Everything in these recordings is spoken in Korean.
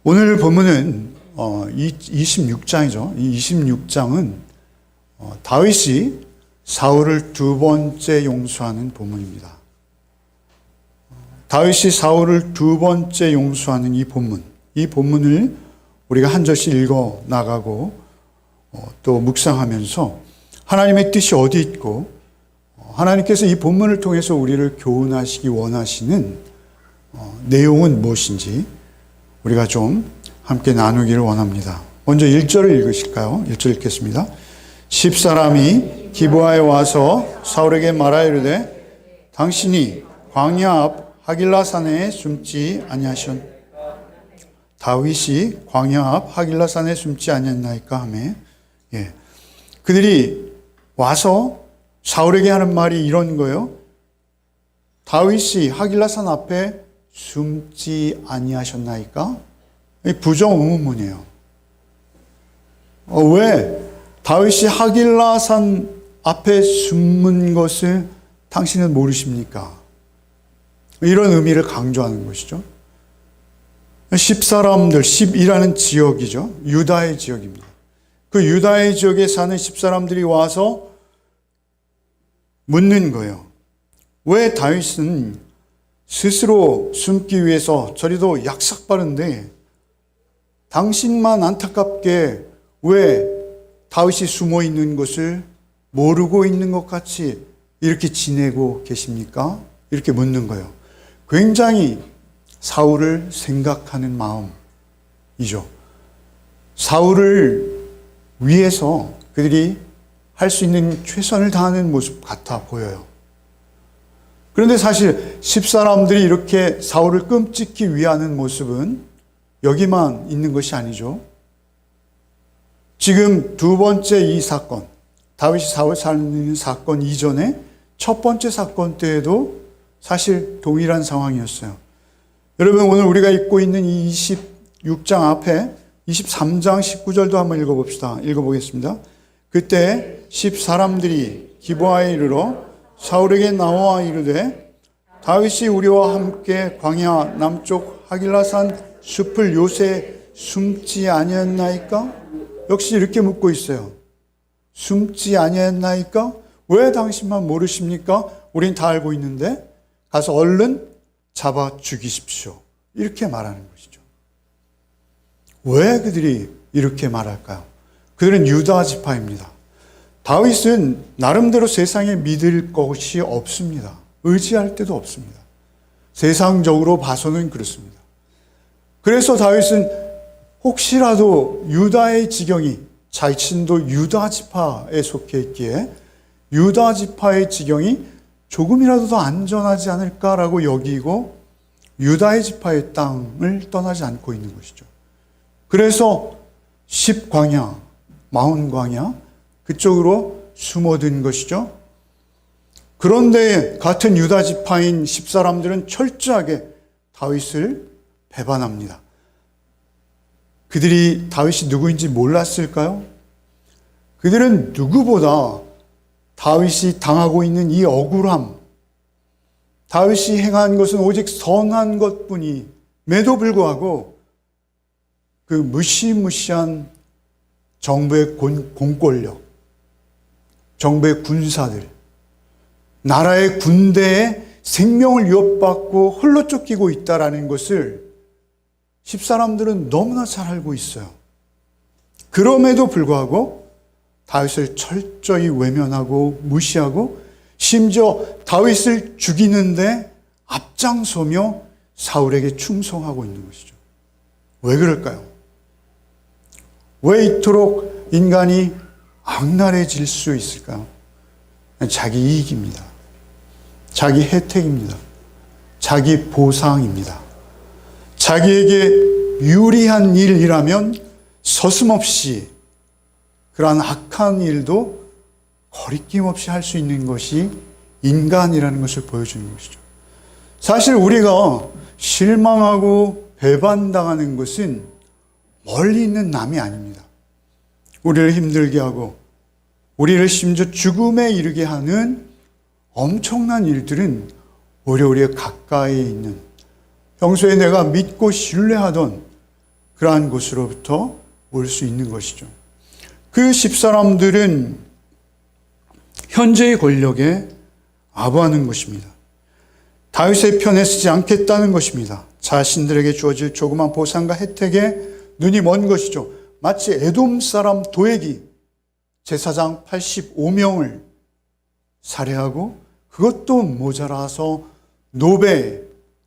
오늘 본문은 26장이죠. 이 26장은 다윗이 사울을 두 번째 용서하는 본문입니다. 다윗이 사울을 두 번째 용서하는 이 본문을 우리가 한 절씩 읽어 나가고 또 묵상하면서 하나님의 뜻이 어디 있고 하나님께서 이 본문을 통해서 우리를 교훈하시기 원하시는 내용은 무엇인지 우리가 좀 함께 나누기를 원합니다. 먼저 1절을 읽으실까요? 1절 읽겠습니다. 10사람이 기브아에 와서 사울에게 말하이르되 당신이 광야 앞 하길라산에 숨지 아니하셨. 다윗이 광야 앞 하길라산에 숨지 아니했나이까 하매, 그들이 와서 사울에게 하는 말이 이런 거예요. 다윗이 하길라산 앞에 숨지 아니하셨나이까? 부정 의문문이에요. 왜 다윗이 하길라산 앞에 숨은 것을 당신은 모르십니까? 이런 의미를 강조하는 것이죠. 10사람들, 10이라는 지역이죠. 유다의 지역입니다. 그 유다의 지역에 사는 10사람들이 와서 묻는 거예요. 왜 다윗은 스스로 숨기 위해서 저리도 약삭빠른데 당신만 안타깝게 왜 다윗이 숨어 있는 것을 모르고 있는 것 같이 이렇게 지내고 계십니까? 이렇게 묻는 거예요. 굉장히 사울을 생각하는 마음이죠. 사울을 위해서 그들이 할 수 있는 최선을 다하는 모습 같아 보여요. 그런데 사실 10사람들이 이렇게 사울을 끔찍히 위하는 모습은 여기만 있는 것이 아니죠. 지금 두 번째 이 사건, 다윗이 사울 살리는 사건 이전에 첫 번째 사건 때에도 사실 동일한 상황이었어요. 여러분, 오늘 우리가 읽고 있는 이 26장 앞에 23장 19절도 한번 읽어보겠습니다. 그때 10사람들이 기브아에 이르러 사울에게 나와 이르되 다윗이 우리와 함께 광야 남쪽 하길라산 숲을 요새 숨지 아니했나이까? 역시 이렇게 묻고 있어요. 숨지 아니했나이까? 왜 당신만 모르십니까? 우린 다 알고 있는데 가서 얼른 잡아 죽이십시오. 이렇게 말하는 것이죠. 왜 그들이 이렇게 말할까요? 그들은 유다 지파입니다. 다윗은 나름대로 세상에 믿을 것이 없습니다. 의지할 데도 없습니다. 세상적으로 봐서는 그렇습니다. 그래서 다윗은 혹시라도 유다의 지경이 자신도 유다 지파에 속해 있기에 유다 지파의 지경이 조금이라도 더 안전하지 않을까라고 여기고 유다의 지파의 땅을 떠나지 않고 있는 것이죠. 그래서 10광야, 40광야 그쪽으로 숨어든 것이죠. 그런데 같은 유다 지파인 10사람들은 철저하게 다윗을 배반합니다. 그들이 다윗이 누구인지 몰랐을까요? 그들은 누구보다 다윗이 당하고 있는 이 억울함, 다윗이 행한 것은 오직 선한 것뿐임에도 불구하고 그 무시무시한 정부의 공권력, 정부의 군사들, 나라의 군대에 생명을 위협받고 홀로 쫓기고 있다는 것을 10사람들은 너무나 잘 알고 있어요. 그럼에도 불구하고 다윗을 철저히 외면하고 무시하고 심지어 다윗을 죽이는데 앞장서며 사울에게 충성하고 있는 것이죠. 왜 그럴까요? 왜 이토록 인간이 악랄해질 수 있을까요? 자기 이익입니다. 자기 혜택입니다. 자기 보상입니다. 자기에게 유리한 일이라면 서슴없이 그러한 악한 일도 거리낌 없이 할 수 있는 것이 인간이라는 것을 보여주는 것이죠. 사실 우리가 실망하고 배반당하는 것은 멀리 있는 남이 아닙니다. 우리를 힘들게 하고 우리를 심지어 죽음에 이르게 하는 엄청난 일들은 오히려 우리가 가까이 있는 평소에 내가 믿고 신뢰하던 그러한 곳으로부터 올 수 있는 것이죠. 그 10사람들은 현재의 권력에 아부하는 것입니다. 다윗의 편에 서지 않겠다는 것입니다. 자신들에게 주어질 조그만 보상과 혜택에 눈이 먼 것이죠. 마치 에돔 사람 도액이 제사장 85명을 살해하고 그것도 모자라서 노베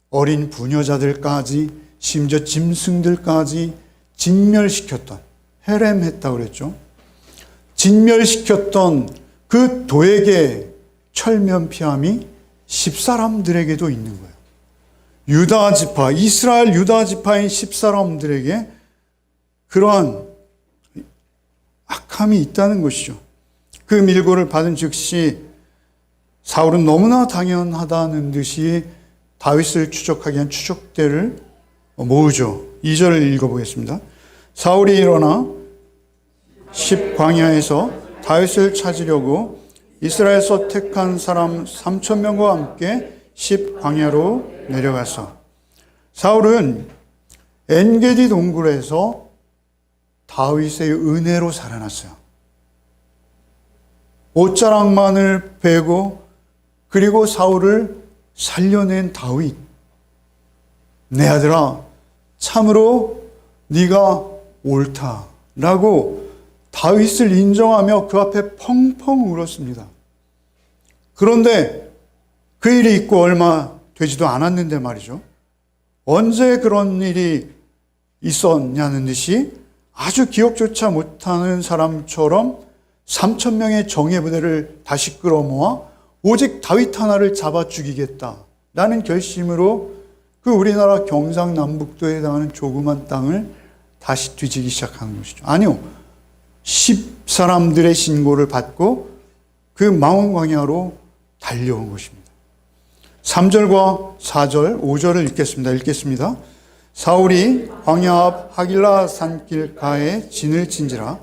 어린 부녀자들까지 심지어 짐승들까지 진멸시켰던, 해렘했다고 그랬죠. 진멸시켰던 그 도액의 철면피함이 10사람들에게도 있는 거예요. 유다 지파, 이스라엘 유다 지파인 10사람들에게 그러한 악함이 있다는 것이죠. 그 밀고를 받은 즉시 사울은 너무나 당연하다는 듯이 다윗을 추적하기 위한 추적대를 모으죠. 2절을 읽어보겠습니다. 사울이 일어나 십광야에서 다윗을 찾으려고 이스라엘에서 택한 사람 3,000명과 함께 십광야로 내려가서 사울은 엔게디 동굴에서 다윗의 은혜로 살아났어요. 옷자락만을 베고 그리고 사울을 살려낸 다윗. 내 아들아, 참으로 네가 옳다라고 다윗을 인정하며 그 앞에 펑펑 울었습니다. 그런데 그 일이 있고 얼마 되지도 않았는데 말이죠. 언제 그런 일이 있었냐는 듯이 아주 기억조차 못하는 사람처럼 3,000명의 정예 부대를 다시 끌어모아 오직 다윗 하나를 잡아 죽이겠다라는 결심으로 그 우리나라 경상남북도에 해당하는 조그만 땅을 다시 뒤지기 시작하는 것이죠. 아니요. 10사람들의 신고를 받고 그 망원광야로 달려온 것입니다. 3절과 4절, 5절을 읽겠습니다. 사울이 광야 앞 하길라 산길가에 진을 친지라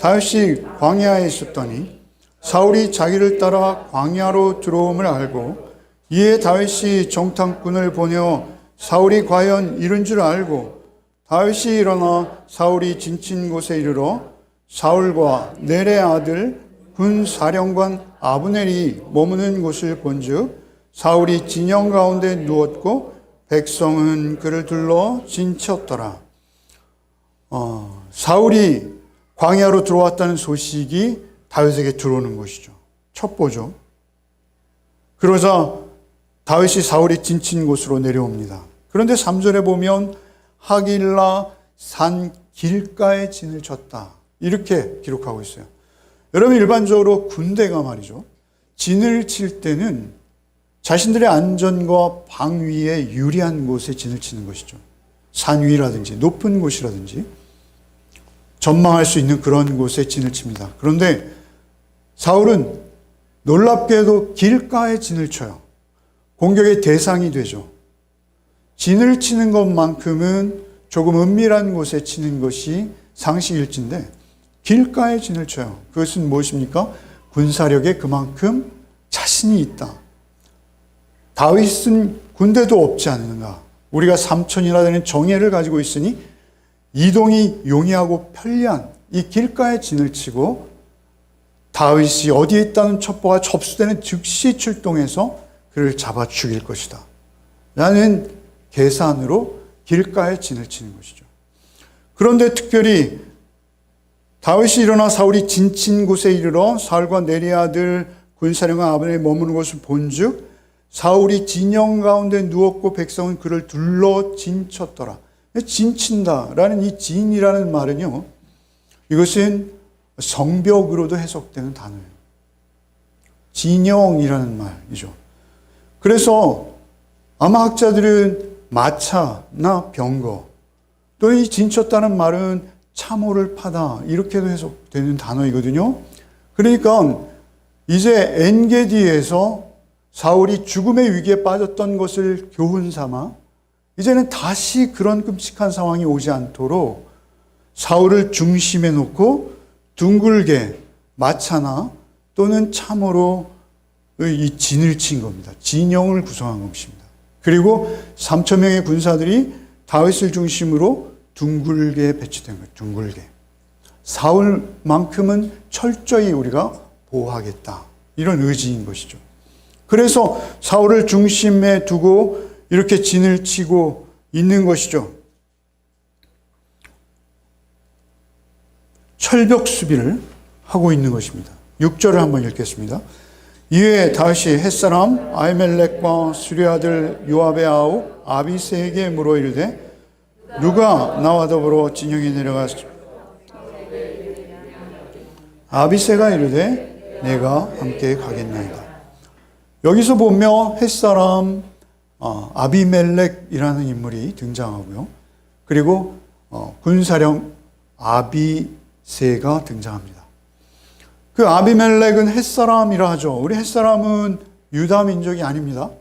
다윗이 광야에 있었더니 사울이 자기를 따라 광야로 들어옴을 알고 이에 다윗이 정탐꾼을 보내어 사울이 과연 이른 줄 알고 다윗이 일어나 사울이 진친 곳에 이르러 사울과 넬의 아들 군사령관 아브넬이 머무는 곳을 본즉 사울이 진영 가운데 누웠고 백성은 그를 둘러 진쳤더라. 사울이 광야로 들어왔다는 소식이 다윗에게 들어오는 것이죠. 첩보죠. 그러자 다윗이 사울이 진친 곳으로 내려옵니다. 그런데 3절에 보면 하길라 산 길가에 진을 쳤다. 이렇게 기록하고 있어요. 여러분, 일반적으로 군대가 말이죠. 진을 칠 때는 자신들의 안전과 방위에 유리한 곳에 진을 치는 것이죠. 산 위라든지 높은 곳이라든지 전망할 수 있는 그런 곳에 진을 칩니다. 그런데 사울은 놀랍게도 길가에 진을 쳐요. 공격의 대상이 되죠. 진을 치는 것만큼은 조금 은밀한 곳에 치는 것이 상식일진데 길가에 진을 쳐요. 그것은 무엇입니까? 군사력에 그만큼 자신이 있다. 다윗은 군대도 없지 않는가. 우리가 3,000이나 되는 정예를 가지고 있으니 이동이 용이하고 편리한 이 길가에 진을 치고 다윗이 어디에 있다는 첩보가 접수되는 즉시 출동해서 그를 잡아 죽일 것이다 라는 계산으로 길가에 진을 치는 것이죠. 그런데 특별히 다윗이 일어나 사울이 진친 곳에 이르러 사울과 네리의 아들 군사령관 아브넬이 머무는 곳을 본즉 사울이 진영 가운데 누웠고 백성은 그를 둘러 진쳤더라. 진친다라는 이 진이라는 말은요, 이것은 성벽으로도 해석되는 단어예요. 진영이라는 말이죠. 그래서 아마 학자들은 마차나 병거 또는 이 진쳤다는 말은 참호를 파다 이렇게도 해석되는 단어이거든요. 그러니까 이제 엔게디에서 사울이 죽음의 위기에 빠졌던 것을 교훈 삼아 이제는 다시 그런 끔찍한 상황이 오지 않도록 사울을 중심에 놓고 둥글게 마차나 또는 참호로 이 진을 친 겁니다. 진영을 구성한 것입니다. 그리고 3,000명의 군사들이 다윗을 중심으로 둥글게 배치된 거예요. 둥글게. 사울만큼은 철저히 우리가 보호하겠다. 이런 의지인 것이죠. 그래서 사울을 중심에 두고 이렇게 진을 치고 있는 것이죠. 철벽 수비를 하고 있는 것입니다. 6절을 한번 읽겠습니다. 이에 다시 햇사람 아히멜렉과 수리 아들 요압의 아우 아비새에게 물어 이르되 누가 나와 더불어 진영에 내려가서 아비새가 이르되 내가 함께 가겠나이다. 여기서 보면 햇사람 아비멜렉이라는 인물이 등장하고요. 그리고 군사령 아비새가 등장합니다. 그 아비멜렉은 햇사람이라 하죠. 우리 햇사람은 유다 민족이 아닙니다.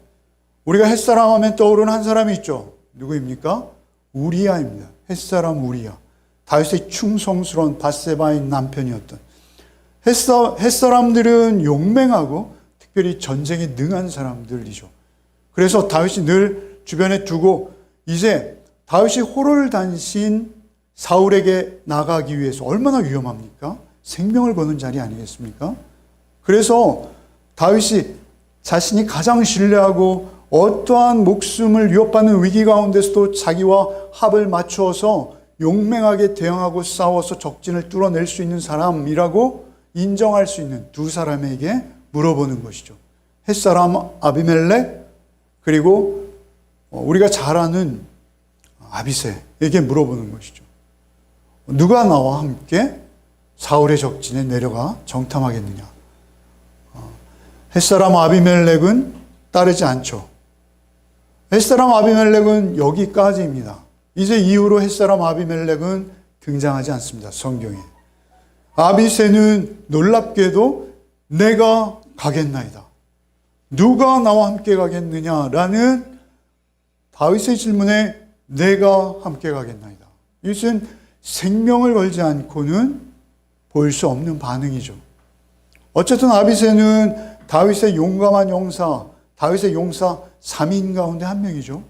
우리가 햇사람 하면 떠오르는 한 사람이 있죠. 누구입니까? 우리야입니다. 햇사람 우리야. 다윗의 충성스러운 밧세바의 남편이었던. 햇사람들은 용맹하고 특별히 전쟁에 능한 사람들이죠. 그래서 다윗이 늘 주변에 두고 이제 다윗이 호를 단신 사울에게 나가기 위해서 얼마나 위험합니까? 생명을 거는 자리 아니겠습니까? 그래서 다윗이 자신이 가장 신뢰하고 어떠한 목숨을 위협받는 위기 가운데서도 자기와 합을 맞추어서 용맹하게 대응하고 싸워서 적진을 뚫어낼 수 있는 사람이라고 인정할 수 있는 두 사람에게 물어보는 것이죠. 햇사람 아비멜렉 그리고 우리가 잘 아는 아비새에게 물어보는 것이죠. 누가 나와 함께 사울의 적진에 내려가 정탐하겠느냐. 햇사람 아비멜렉은 따르지 않죠. 햇사람 아비멜렉은 여기까지입니다. 이제 이후로 햇사람 아비멜렉은 등장하지 않습니다. 성경에. 아비새는 놀랍게도 내가 가겠나이다. 누가 나와 함께 가겠느냐라는 다윗의 질문에 내가 함께 가겠나이다. 이것은 생명을 걸지 않고는 보일 수 없는 반응이죠. 어쨌든 아비새는 다윗의 용감한 용사, 다윗의 용사 3인 가운데 한 명이죠.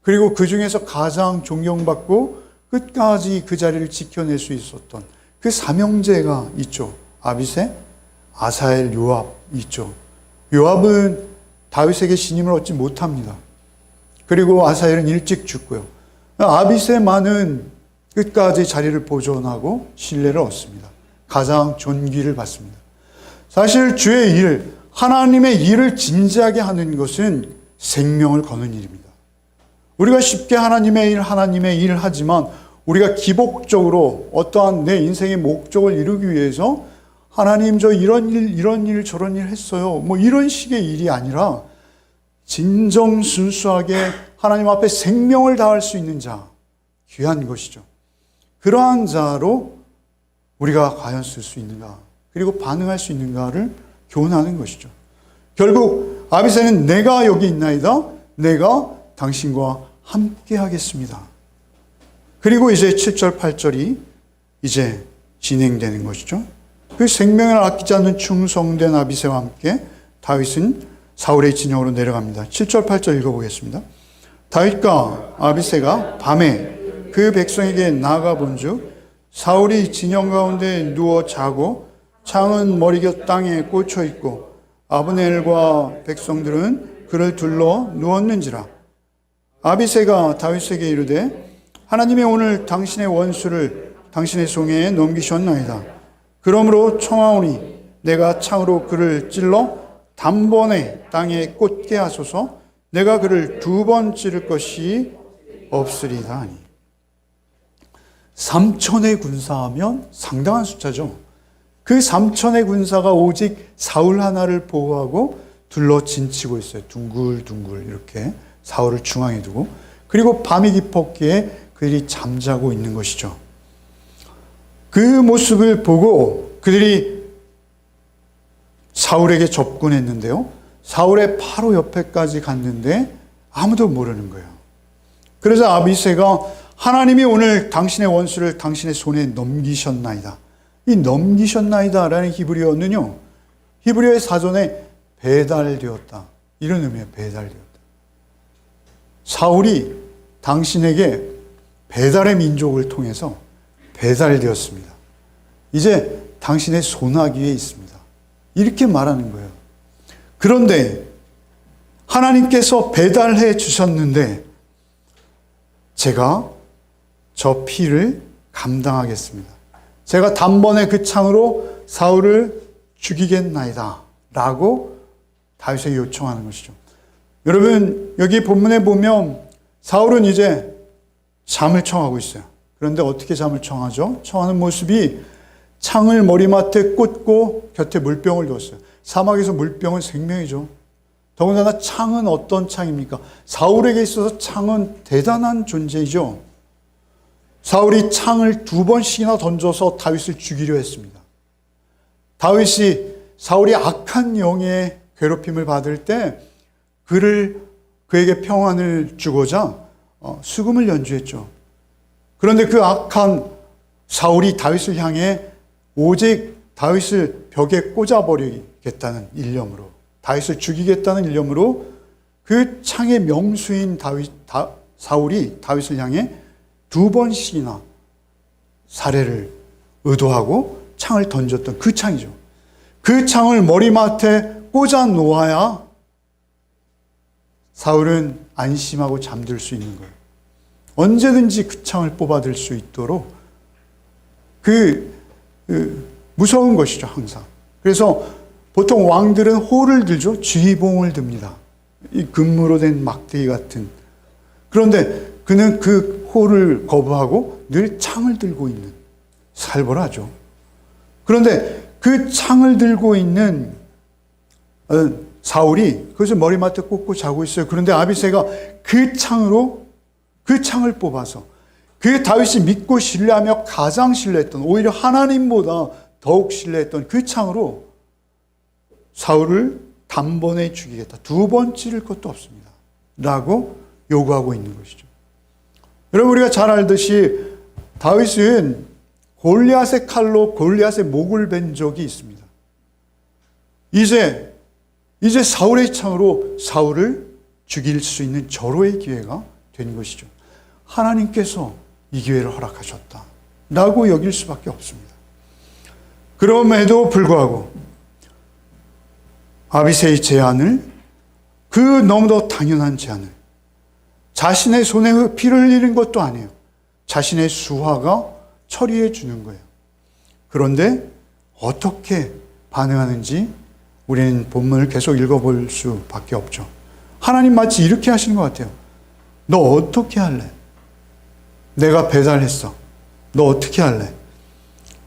그리고 그 중에서 가장 존경받고 끝까지 그 자리를 지켜낼 수 있었던 그 삼형제가 있죠. 아비새, 아사엘, 요압 있죠. 요압은 다윗에게 신임을 얻지 못합니다. 그리고 아사엘은 일찍 죽고요. 아비새만은 끝까지 자리를 보존하고 신뢰를 얻습니다. 가장 존귀를 받습니다. 사실 주의 일, 하나님의 일을 진지하게 하는 것은 생명을 거는 일입니다. 우리가 쉽게 하나님의 일 하지만 우리가 기복적으로 어떠한 내 인생의 목적을 이루기 위해서 하나님 저 이런 일 저런 일 했어요. 뭐 이런 식의 일이 아니라 진정 순수하게 하나님 앞에 생명을 다할 수 있는 자, 귀한 것이죠. 그러한 자로 우리가 과연 쓸 수 있는가, 그리고 반응할 수 있는가를 교훈하는 것이죠. 결국 아비새는 내가 여기 있나이다. 내가 당신과 함께 하겠습니다. 그리고 이제 7절, 8절이 이제 진행되는 것이죠. 그 생명을 아끼지 않는 충성된 아비새와 함께 다윗은 사울의 진영으로 내려갑니다. 7절, 8절 읽어보겠습니다. 다윗과 아비새가 밤에 그 백성에게 나아가 본즉 사울이 진영 가운데 누워 자고 창은 머리곁 땅에 꽂혀 있고 아브넬과 백성들은 그를 둘러 누웠는지라. 아비새가 다윗에게 이르되 하나님이 오늘 당신의 원수를 당신의 손에 넘기셨나이다. 그러므로 청하오니 내가 창으로 그를 찔러 단번에 땅에 꽂게 하소서. 내가 그를 2번 찌를 것이 없으리다 하니. 3천의 군사하면 상당한 숫자죠. 그 3천의 군사가 오직 사울 하나를 보호하고 둘러 진치고 있어요. 둥글둥글 이렇게 사울을 중앙에 두고, 그리고 밤이 깊었기에 그들이 잠자고 있는 것이죠. 그 모습을 보고 그들이 사울에게 접근했는데요. 사울의 바로 옆에까지 갔는데 아무도 모르는 거예요. 그래서 아비새가 하나님이 오늘 당신의 원수를 당신의 손에 넘기셨나이다. 이 넘기셨나이다라는 히브리어는요, 히브리어의 사전에 배달되었다. 이런 의미예요. 배달되었다. 사울이 당신에게 배달의 민족을 통해서 배달되었습니다. 이제 당신의 손아귀에 있습니다. 이렇게 말하는 거예요. 그런데 하나님께서 배달해 주셨는데 제가 저 피를 감당하겠습니다. 제가 단번에 그 창으로 사울을 죽이겠나이다 라고 다윗에게 요청하는 것이죠. 여러분, 여기 본문에 보면 사울은 이제 잠을 청하고 있어요. 그런데 어떻게 잠을 청하죠? 청하는 모습이 창을 머리맡에 꽂고 곁에 물병을 두었어요. 사막에서 물병은 생명이죠. 더군다나 창은 어떤 창입니까? 사울에게 있어서 창은 대단한 존재이죠. 사울이 창을 2번씩이나 던져서 다윗을 죽이려 했습니다. 다윗이 사울이 악한 영의 괴롭힘을 받을 때 그에게 평안을 주고자 수금을 연주했죠. 그런데 그 악한 사울이 다윗을 향해 오직 다윗을 벽에 꽂아버리겠다는 일념으로, 다윗을 죽이겠다는 일념으로 그 창의 명수인 사울이 다윗을 향해 2번씩이나 살해를 의도하고 창을 던졌던 그 창이죠. 그 창을 머리맡에 꽂아 놓아야 사울은 안심하고 잠들 수 있는 거예요. 언제든지 그 창을 뽑아들 수 있도록 무서운 것이죠, 항상. 그래서 보통 왕들은 호를 들죠. 쥐봉을 듭니다. 이 금으로 된 막대기 같은. 그런데 그는 그 호를 거부하고 늘 창을 들고 있는 살벌하죠. 그런데 그 창을 들고 있는 사울이 그것을 머리맡에 꽂고 자고 있어요. 그런데 아비새가 그 창을 뽑아서 그 다윗이 믿고 신뢰하며 가장 신뢰했던, 오히려 하나님보다 더욱 신뢰했던 그 창으로 사울을 단번에 죽이겠다. 2번 찌를 것도 없습니다. 라고 요구하고 있는 것이죠. 여러분, 우리가 잘 알듯이 다윗은 골리앗의 칼로 골리앗의 목을 벤 적이 있습니다. 이제 사울의 창으로 사울을 죽일 수 있는 절호의 기회가 된 것이죠. 하나님께서 이 기회를 허락하셨다 라고 여길 수밖에 없습니다. 그럼에도 불구하고 아비새의 제안을, 그 너무도 당연한 제안을, 자신의 손에 피를 흘리는 것도 아니에요. 자신의 수하가 처리해 주는 거예요. 그런데 어떻게 반응하는지 우리는 본문을 계속 읽어볼 수밖에 없죠. 하나님 마치 이렇게 하시는 것 같아요. 너 어떻게 할래? 내가 배달했어. 너 어떻게 할래?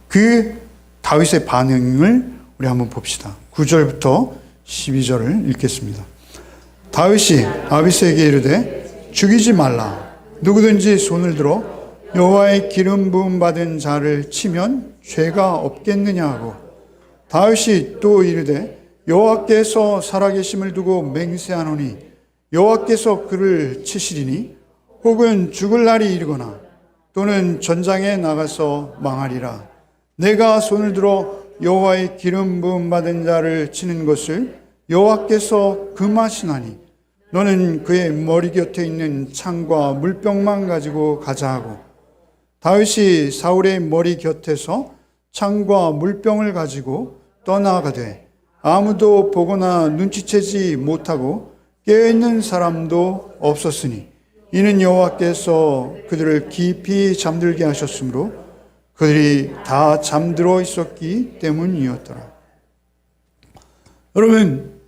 그 다윗의 반응을 우리 한번 봅시다. 9절부터 12절을 읽겠습니다. 다윗이 아비새에게 이르되 죽이지 말라. 누구든지 손을 들어 여호와의 기름 부음 받은 자를 치면 죄가 없겠느냐 하고, 다윗이 또 이르되 여호와께서 살아계심을 두고 맹세하노니 여호와께서 그를 치시리니 혹은 죽을 날이 이르거나 또는 전장에 나가서 망하리라. 내가 손을 들어 여호와의 기름 부음 받은 자를 치는 것을 여호와께서 금하시나니 너는 그의 머리 곁에 있는 창과 물병만 가지고 가자 하고, 다윗이 사울의 머리 곁에서 창과 물병을 가지고 떠나가되 아무도 보거나 눈치채지 못하고 깨어있는 사람도 없었으니 이는 여호와께서 그들을 깊이 잠들게 하셨으므로 그들이 다 잠들어 있었기 때문이었더라. 여러분,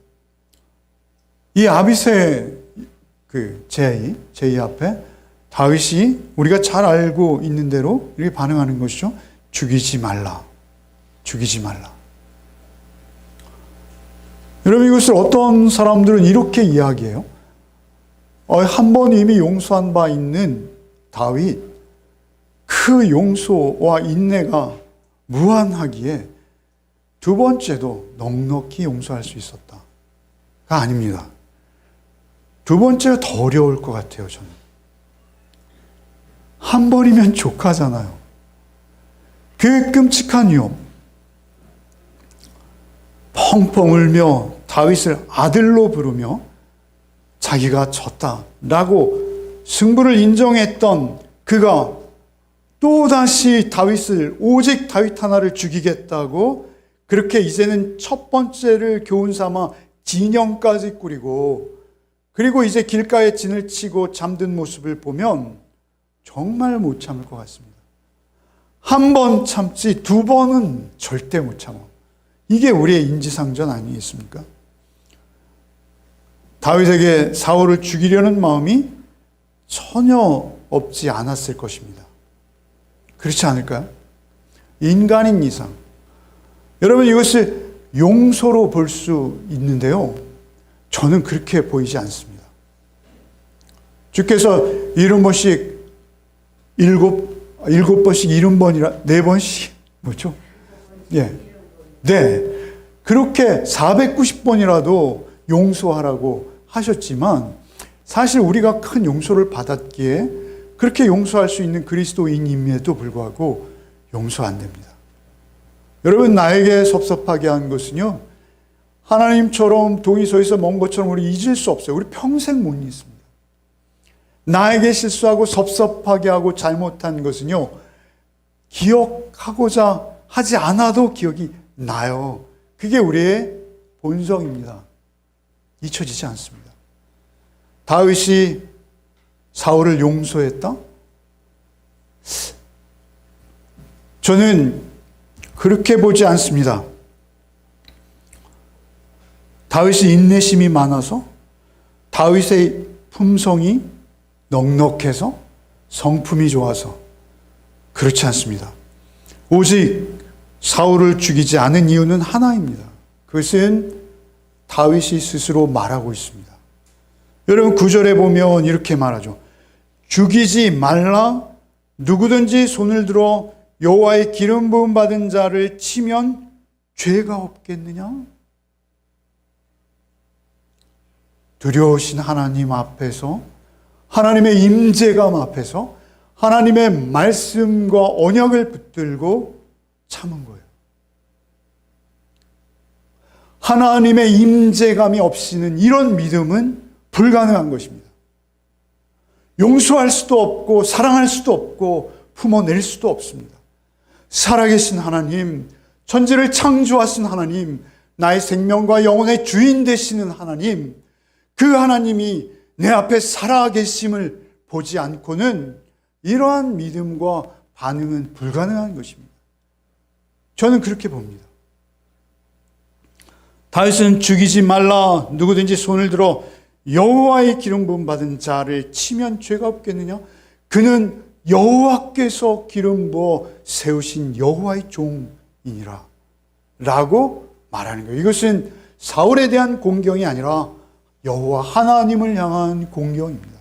이 아비새 제의 앞에 다윗이 우리가 잘 알고 있는 대로 이렇게 반응하는 것이죠. 죽이지 말라. 죽이지 말라. 여러분, 이것을 어떤 사람들은 이렇게 이야기해요. 한 번 이미 용서한 바 있는 다윗, 그 용서와 인내가 무한하기에 2번째도 넉넉히 용서할 수 있었다가 아닙니다. 2번째가 더 어려울 것 같아요, 저는. 한 번이면 족하잖아요. 그 끔찍한 위험, 펑펑 울며 다윗을 아들로 부르며 자기가 졌다라고 승부를 인정했던 그가 또다시 다윗을, 오직 다윗 하나를 죽이겠다고 그렇게 이제는 첫 번째를 교훈 삼아 진영까지 꾸리고, 그리고 이제 길가에 진을 치고 잠든 모습을 보면 정말 못 참을 것 같습니다. 한 번 참지 두 번은 절대 못 참아. 이게 우리의 인지상전 아니겠습니까? 다윗에게 사울을 죽이려는 마음이 전혀 없지 않았을 것입니다. 그렇지 않을까요? 인간인 이상. 여러분, 이것을 용서로 볼 수 있는데요, 저는 그렇게 보이지 않습니다. 주께서 70번씩, 7번씩 70번이라 4번씩 뭐죠? 예. 네. 그렇게 490번이라도 용서하라고 하셨지만, 사실 우리가 큰 용서를 받았기에 그렇게 용서할 수 있는 그리스도인임에도 불구하고 용서 안 됩니다. 여러분, 나에게 섭섭하게 한 것은요, 하나님처럼 동의서에서 먼 것처럼 우리 잊을 수 없어요. 우리 평생 못 잊습니다. 나에게 실수하고 섭섭하게 하고 잘못한 것은요, 기억하고자 하지 않아도 기억이 나요. 그게 우리의 본성입니다. 잊혀지지 않습니다. 다윗이 사울을 용서했다? 저는 그렇게 보지 않습니다. 다윗이 인내심이 많아서, 다윗의 품성이 넉넉해서, 성품이 좋아서, 그렇지 않습니다. 오직 사울을 죽이지 않은 이유는 하나입니다. 그것은 다윗이 스스로 말하고 있습니다. 여러분, 9절에 보면 이렇게 말하죠. 죽이지 말라. 누구든지 손을 들어 여호와의 기름 부음 받은 자를 치면 죄가 없겠느냐? 두려우신 하나님 앞에서, 하나님의 임재감 앞에서 하나님의 말씀과 언약을 붙들고 참은 거예요. 하나님의 임재감이 없이는 이런 믿음은 불가능한 것입니다. 용서할 수도 없고 사랑할 수도 없고 품어낼 수도 없습니다. 살아계신 하나님, 천지를 창조하신 하나님, 나의 생명과 영혼의 주인 되시는 하나님, 그 하나님이 내 앞에 살아계심을 보지 않고는 이러한 믿음과 반응은 불가능한 것입니다. 저는 그렇게 봅니다. 다윗은 죽이지 말라. 누구든지 손을 들어 여호와의 기름 부음 받은 자를 치면 죄가 없겠느냐? 그는 여호와께서 기름 부어 세우신 여호와의 종이니라 라고 말하는 거예요. 이것은 사울에 대한 공경이 아니라 여호와 하나님을 향한 공경입니다.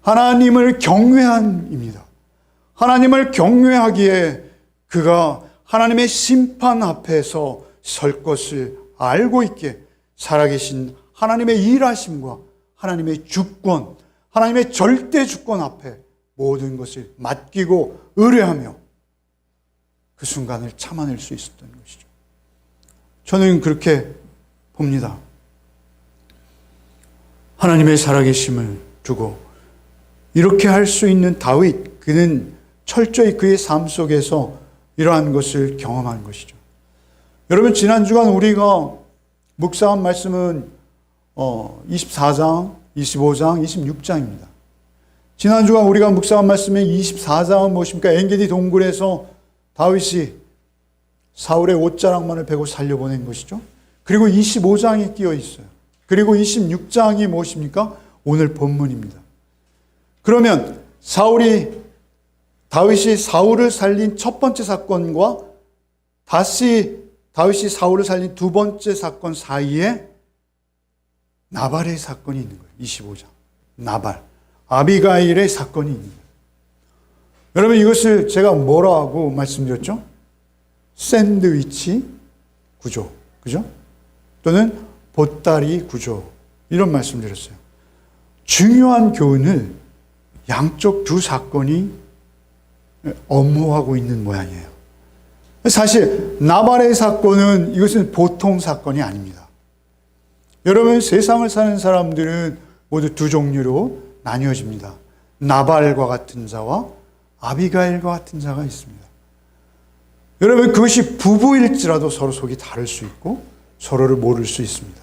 하나님을 경외함입니다. 하나님을 경외하기에 그가 하나님의 심판 앞에서 설 것을 알고 있게 살아계신 하나님의 일하심과 하나님의 주권, 하나님의 절대 주권 앞에 모든 것을 맡기고 의뢰하며 그 순간을 참아낼 수 있었던 것이죠. 저는 그렇게 봅니다. 하나님의 살아계심을 두고 이렇게 할 수 있는 다윗, 그는 철저히 그의 삶 속에서 이러한 것을 경험한 것이죠. 여러분, 지난 주간 우리가 묵상한 말씀은 24장, 25장, 26장입니다. 지난 주간 우리가 묵상한 말씀의 24장은 무엇입니까? 엔게디 동굴에서 다윗이 사울의 옷자락만을 베고 살려보낸 것이죠. 그리고 25장이 끼어 있어요. 그리고 26장이 무엇입니까? 오늘 본문입니다. 그러면 다윗이 사울을 살린 첫 번째 사건과 다시 다윗이 사울을 살린 두 번째 사건 사이에 나발의 사건이 있는 거예요. 25장. 나발. 아비가일의 사건이 있는 거예요. 여러분, 이것을 제가 뭐라고 말씀드렸죠? 샌드위치 구조. 그죠? 또는 보따리 구조. 이런 말씀드렸어요. 중요한 교훈을 양쪽 두 사건이 업무하고 있는 모양이에요. 사실 나발의 사건은 이것은 보통 사건이 아닙니다. 여러분, 세상을 사는 사람들은 모두 두 종류로 나뉘어집니다. 나발과 같은 자와 아비가일과 같은 자가 있습니다. 여러분, 그것이 부부일지라도 서로 속이 다를 수 있고 서로를 모를 수 있습니다.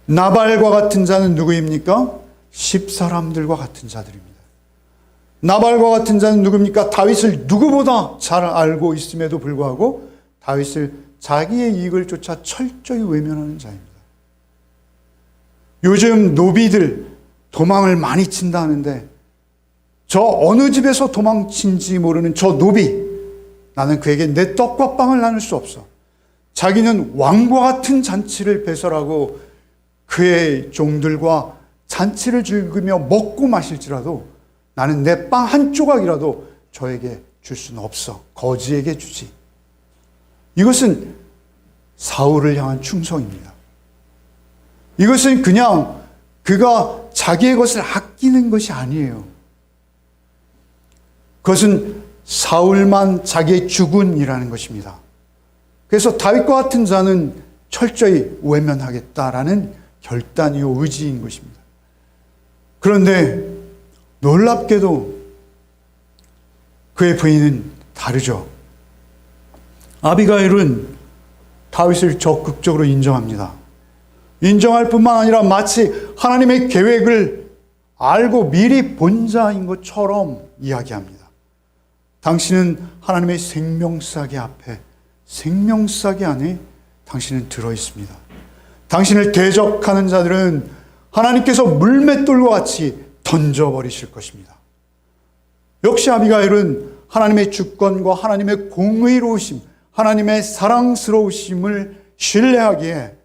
나발과 같은 자는 누구입니까? 십사람들과 같은 자들입니다. 나발과 같은 자는 누굽니까? 다윗을 누구보다 잘 알고 있음에도 불구하고 다윗을 자기의 이익을 쫓아 철저히 외면하는 자입니다. 요즘 노비들 도망을 많이 친다 하는데 저 어느 집에서 도망친지 모르는 저 노비, 나는 그에게 내 떡과 빵을 나눌 수 없어. 자기는 왕과 같은 잔치를 배설하고 그의 종들과 잔치를 즐기며 먹고 마실지라도 나는 내 빵 한 조각이라도 저에게 줄 수는 없어. 거지에게 주지. 이것은 사울을 향한 충성입니다. 이것은 그냥 그가 자기의 것을 아끼는 것이 아니에요. 그것은 사울만 자기의 주군이라는 것입니다. 그래서 다윗과 같은 자는 철저히 외면하겠다라는 결단이요 의지인 것입니다. 그런데 놀랍게도 그의 부인은 다르죠. 아비가일은 다윗을 적극적으로 인정합니다. 인정할 뿐만 아니라 마치 하나님의 계획을 알고 미리 본 자인 것처럼 이야기합니다. 당신은 하나님의 생명사기 앞에, 생명사기 안에 당신은 들어있습니다. 당신을 대적하는 자들은 하나님께서 물맷돌과 같이 던져버리실 것입니다. 역시 아비가일은 하나님의 주권과 하나님의 공의로우심, 하나님의 사랑스러우심을 신뢰하기에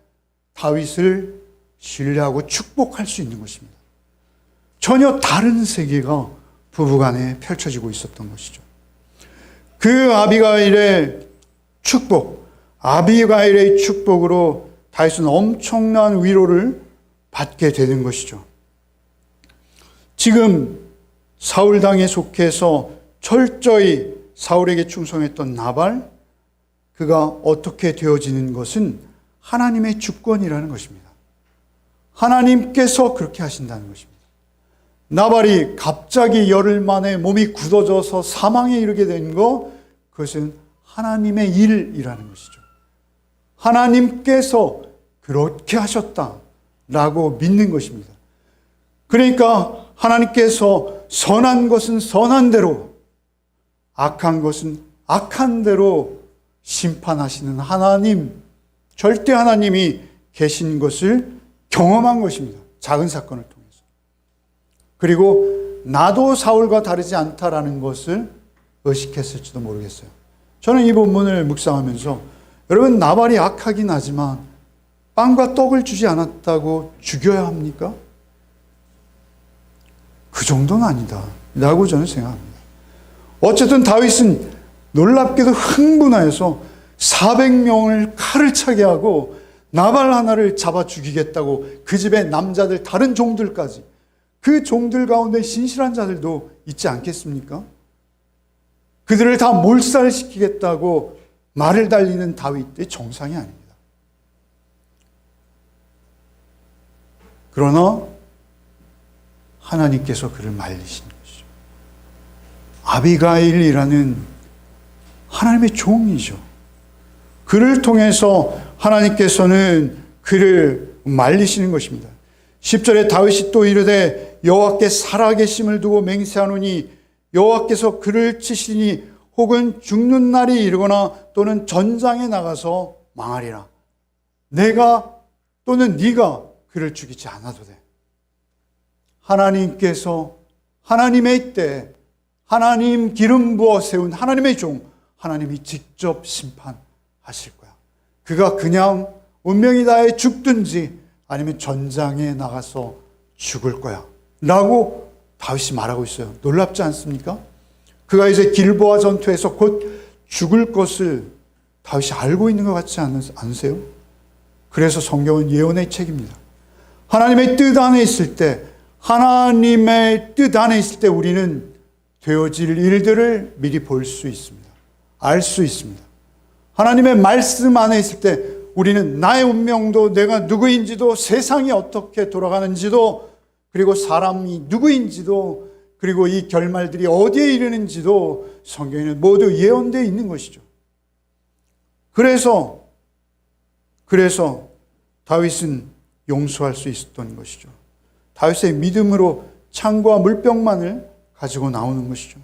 다윗을 신뢰하고 축복할 수 있는 것입니다. 전혀 다른 세계가 부부간에 펼쳐지고 있었던 것이죠. 그 아비가일의 축복, 아비가일의 축복으로 다윗은 엄청난 위로를 받게 되는 것이죠. 지금 사울 당에 속해서 철저히 사울에게 충성했던 나발, 그가 어떻게 되어지는 것은 하나님의 주권이라는 것입니다. 하나님께서 그렇게 하신다는 것입니다. 나발이 갑자기 열흘 만에 몸이 굳어져서 사망에 이르게 된 것, 그것은 하나님의 일이라는 것이죠. 하나님께서 그렇게 하셨다라고 믿는 것입니다. 그러니까 하나님께서 선한 것은 선한 대로, 악한 것은 악한 대로 심판하시는 하나님, 절대 하나님이 계신 것을 경험한 것입니다. 작은 사건을 통해서. 그리고 나도 사울과 다르지 않다라는 것을 의식했을지도 모르겠어요. 저는 이 본문을 묵상하면서 여러분, 나발이 악하긴 하지만 빵과 떡을 주지 않았다고 죽여야 합니까? 그 정도는 아니다 라고 저는 생각합니다. 어쨌든 다윗은 놀랍게도 흥분하여서 400명을 칼을 차게 하고 나발 하나를 잡아 죽이겠다고 그 집의 남자들, 다른 종들까지, 그 종들 가운데 신실한 자들도 있지 않겠습니까? 그들을 다 몰살시키겠다고 말을 달리는 다윗의 정상이 아닙니다. 그러나 하나님께서 그를 말리신 것이죠. 아비가일이라는 하나님의 종이죠. 그를 통해서 하나님께서는 그를 말리시는 것입니다. 10절에 다윗이 또 이르되 여호와께 살아계심을 두고 맹세하노니 여호와께서 그를 치시니 혹은 죽는 날이 이르거나 또는 전장에 나가서 망하리라. 내가 또는 네가 그를 죽이지 않아도 돼. 하나님께서 하나님의 때 하나님 기름 부어 세운 하나님의 종, 하나님이 직접 심판하실 거야. 그가 그냥 운명이 다해 죽든지 아니면 전장에 나가서 죽을 거야 라고 다윗이 말하고 있어요. 놀랍지 않습니까? 그가 이제 길보아 전투에서 곧 죽을 것을 다윗이 알고 있는 것 같지 않으세요? 그래서 성경은 예언의 책입니다. 하나님의 뜻 안에 있을 때, 하나님의 뜻 안에 있을 때 우리는 되어질 일들을 미리 볼 수 있습니다. 알 수 있습니다. 하나님의 말씀 안에 있을 때 우리는 나의 운명도, 내가 누구인지도, 세상이 어떻게 돌아가는지도, 그리고 사람이 누구인지도 그리고 이 결말들이 어디에 이르는지도 성경에는 모두 예언되어 있는 것이죠. 그래서 다윗은 용서할 수 있었던 것이죠. 다윗의 믿음으로 창과 물병만을 가지고 나오는 것이죠.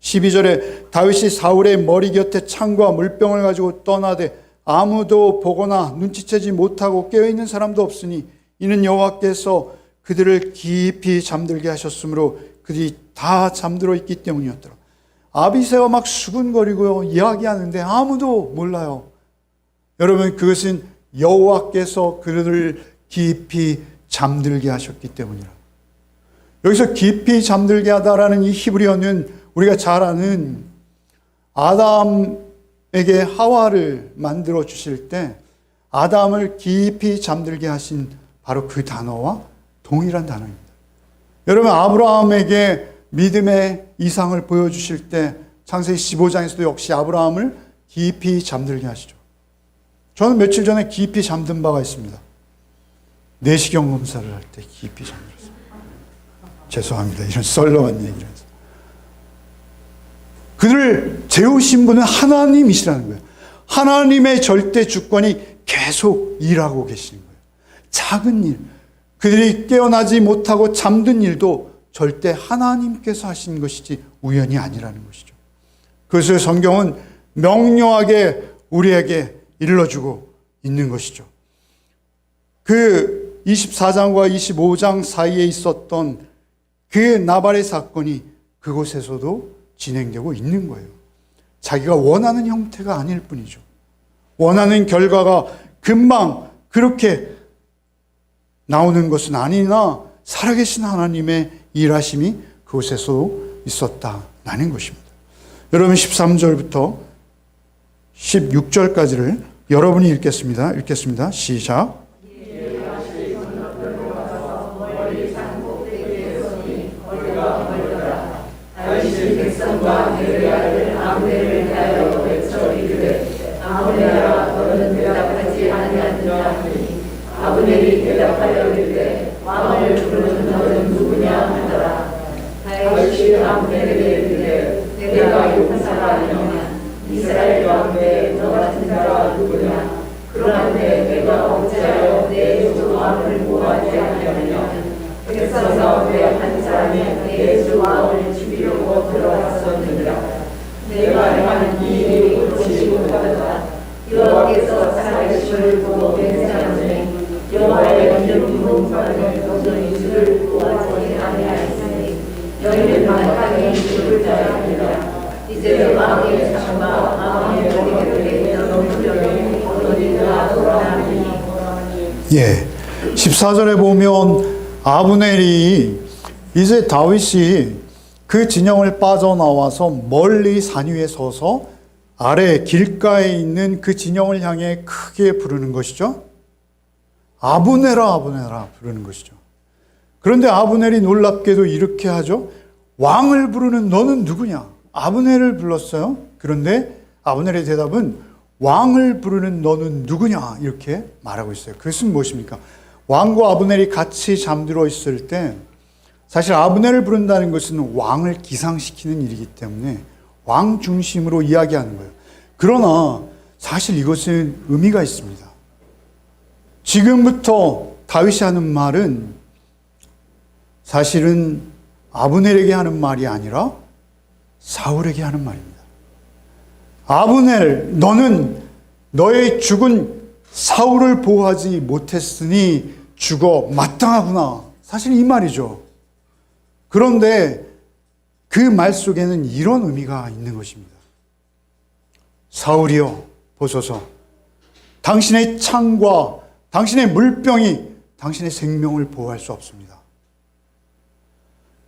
12절에 다윗이 사울의 머리 곁에 창과 물병을 가지고 떠나되 아무도 보거나 눈치채지 못하고 깨어있는 사람도 없으니 이는 여호와께서 그들을 깊이 잠들게 하셨으므로 그들이 다 잠들어 있기 때문이었더라. 아비새가 막 수군거리고 이야기하는데 아무도 몰라요. 여러분, 그것은 여호와께서 그들을 깊이 잠들게 하셨기 때문이라. 여기서 깊이 잠들게 하다라는 이 히브리어는 우리가 잘 아는 아담에게 하와를 만들어 주실 때 아담을 깊이 잠들게 하신 바로 그 단어와 동일한 단어입니다. 여러분, 아브라함에게 믿음의 이상을 보여주실 때 창세기 15장에서도 역시 아브라함을 깊이 잠들게 하시죠. 저는 며칠 전에 깊이 잠든 바가 있습니다. 내시경 검사를 할 때 깊이 잠들었어요. 죄송합니다. 이런 썰렁한 얘기를 해서. 그를 재우신 분은 하나님이시라는 거예요. 하나님의 절대 주권이 계속 일하고 계시는 거예요. 작은 일, 그들이 깨어나지 못하고 잠든 일도 절대 하나님께서 하신 것이지 우연이 아니라는 것이죠. 그것을 성경은 명료하게 우리에게 일러주고 있는 것이죠. 그 24장과 25장 사이에 있었던 그 나발의 사건이 그곳에서도 진행되고 있는 거예요. 자기가 원하는 형태가 아닐 뿐이죠. 원하는 결과가 금방 그렇게 나오는 것은 아니나 살아계신 하나님의 일하심이 그곳에서도 있었다라는 것입니다. 여러분, 13절부터 16절까지를 여러분이 읽겠습니다. 시작. 아브넬이 대답하여 이르되 왕을 부르는 너는 누구냐 하더라. 다윗이 아브넬에게 이르되 내가 용사가 아니냐. 이스라엘 왕대 너 같은 자가 누구냐. 그러한데 내가 어찌하여 내 주 왕을 모하지 아니하느냐. 백성과 한 사람이 내 주 왕을 죽이려고 들어갔었느니라. 내가 행한 이 일이 옳지 못하다. 여호와께서 살아계심을 보고 맹세하노니 여호와의 이름 문파는 도저히 주를 도와주지 아니하였으니 너희는 만강히 죽을 자가 아니라. 이제 왕의 창과 왕의 머리에 너희들이 어디나 돌아가니. 14절에 보면 아브넬이 이제 다윗이 그 진영을 빠져나와서 멀리 산 위에 서서 아래 길가에 있는 그 진영을 향해 크게 부르는 것이죠. 아브넬아, 아브넬아 부르는 것이죠. 그런데 아브넬이 놀랍게도 이렇게 하죠. 왕을 부르는 너는 누구냐? 아브넬을 불렀어요. 그런데 아브넬의 대답은 왕을 부르는 너는 누구냐? 이렇게 말하고 있어요. 그것은 무엇입니까? 왕과 아브넬이 같이 잠들어 있을 때 사실 아브넬을 부른다는 것은 왕을 기상시키는 일이기 때문에 왕 중심으로 이야기하는 거예요. 그러나 사실 이것은 의미가 있습니다. 지금부터 다윗이 하는 말은 사실은 아브넬에게 하는 말이 아니라 사울에게 하는 말입니다. 아브넬, 너는 너의 죽은 사울을 보호하지 못했으니 죽어 마땅하구나. 사실 이 말이죠. 그런데 그 말 속에는 이런 의미가 있는 것입니다. 사울이여 보소서, 당신의 창과 당신의 물병이 당신의 생명을 보호할 수 없습니다.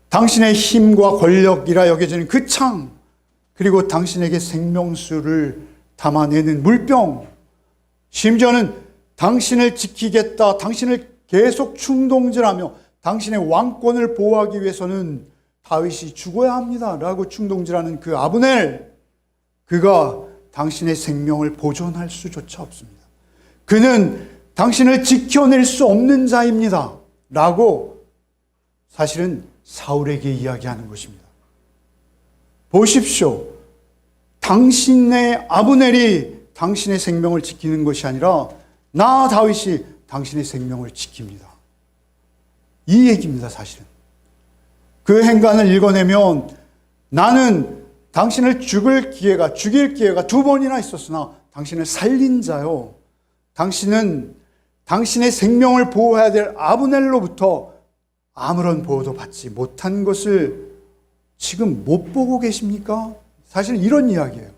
당신의 힘과 권력이라 여겨지는 그 창, 그리고 당신에게 생명수를 담아내는 물병, 심지어는 당신을 지키겠다, 당신을 계속 충동질하며 당신의 왕권을 보호하기 위해서는 다윗이 죽어야 합니다 라고 충동질하는 그 아브넬, 그가 당신의 생명을 보존할 수조차 없습니다. 그는 당신을 지켜낼 수 없는 자입니다 라고 사실은 사울에게 이야기하는 것입니다. 보십시오. 당신의 아브넬이 당신의 생명을 지키는 것이 아니라 나 다윗이 당신의 생명을 지킵니다. 이 얘기입니다, 사실은. 그 행간을 읽어내면 나는 당신을 죽일 기회가 두 번이나 있었으나 당신을 살린 자요. 당신은 당신의 생명을 보호해야 될 아브넬로부터 아무런 보호도 받지 못한 것을 지금 못 보고 계십니까? 사실 이런 이야기예요.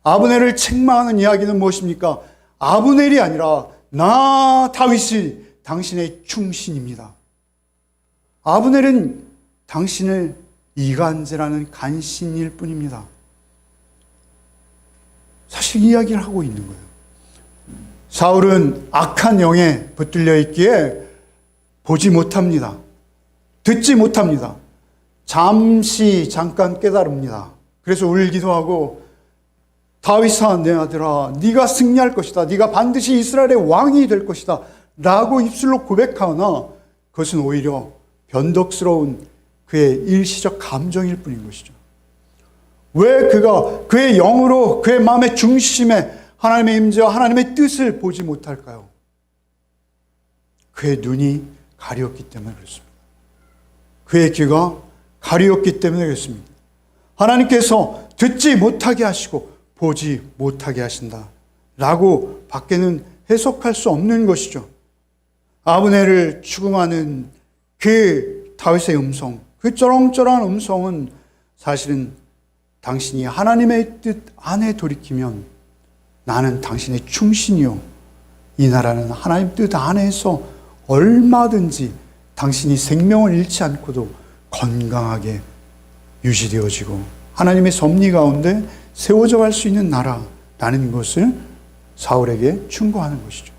아브넬을 책망하는 이야기는 무엇입니까? 아브넬이 아니라 나 다윗이 당신의 충신입니다. 아브넬은 당신을 이간질하는 간신일 뿐입니다. 사실 이야기를 하고 있는 거예요. 사울은 악한 영에 붙들려 있기에 보지 못합니다. 듣지 못합니다. 잠깐 깨달습니다. 그래서 울기도 하고 다윗아 내 아들아 네가 승리할 것이다. 네가 반드시 이스라엘의 왕이 될 것이다. 라고 입술로 고백하나 그것은 오히려 변덕스러운 그의 일시적 감정일 뿐인 것이죠. 왜 그가 그의 영으로 그의 마음의 중심에 하나님의 임재와 하나님의 뜻을 보지 못할까요? 그의 눈이 가리웠기 때문에 그렇습니다. 그의 귀가 가리웠기 때문에 그렇습니다. 하나님께서 듣지 못하게 하시고 보지 못하게 하신다 라고 밖에는 해석할 수 없는 것이죠. 아브넬을 추궁하는 그 다윗의 음성, 그 쩌렁쩌렁한 음성은 사실은 당신이 하나님의 뜻 안에 돌이키면 나는 당신의 충신이요 이 나라는 하나님 뜻 안에서 얼마든지 당신이 생명을 잃지 않고도 건강하게 유지되어지고 하나님의 섭리 가운데 세워져 갈 수 있는 나라라는 것을 사울에게 충고하는 것이죠.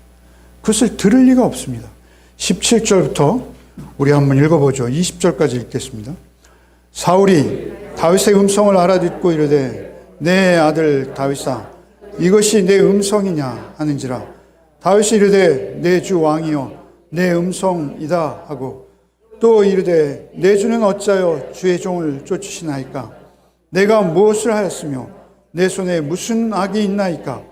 그것을 들을 리가 없습니다. 17절부터 우리 한번 읽어보죠. 20절까지 읽겠습니다. 사울이 다윗의 음성을 알아듣고 이르되 내 아들 다윗아 이것이 내 음성이냐 하는지라 다윗이 이르되 내 주 왕이여 내 음성이다 하고 또 이르되 내 주는 어찌하여 주의 종을 쫓으시나이까 내가 무엇을 하였으며 내 손에 무슨 악이 있나이까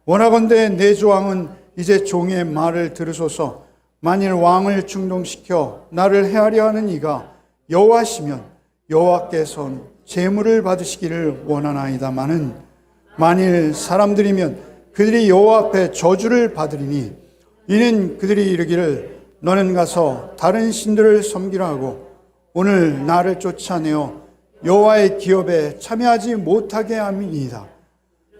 원하건대 내 주 왕은 이제 종의 말을 들으소서 만일 왕을 충동시켜 나를 해하려 하는 이가 여호와시면 여호와께서 제물을 받으시기를 원하나이다마는 만일 사람들이면 그들이 여호와 앞에 저주를 받으리니 이는 그들이 이르기를 너는 가서 다른 신들을 섬기라 하고 오늘 나를 쫓아내어 여호와의 기업에 참여하지 못하게 함이니이다.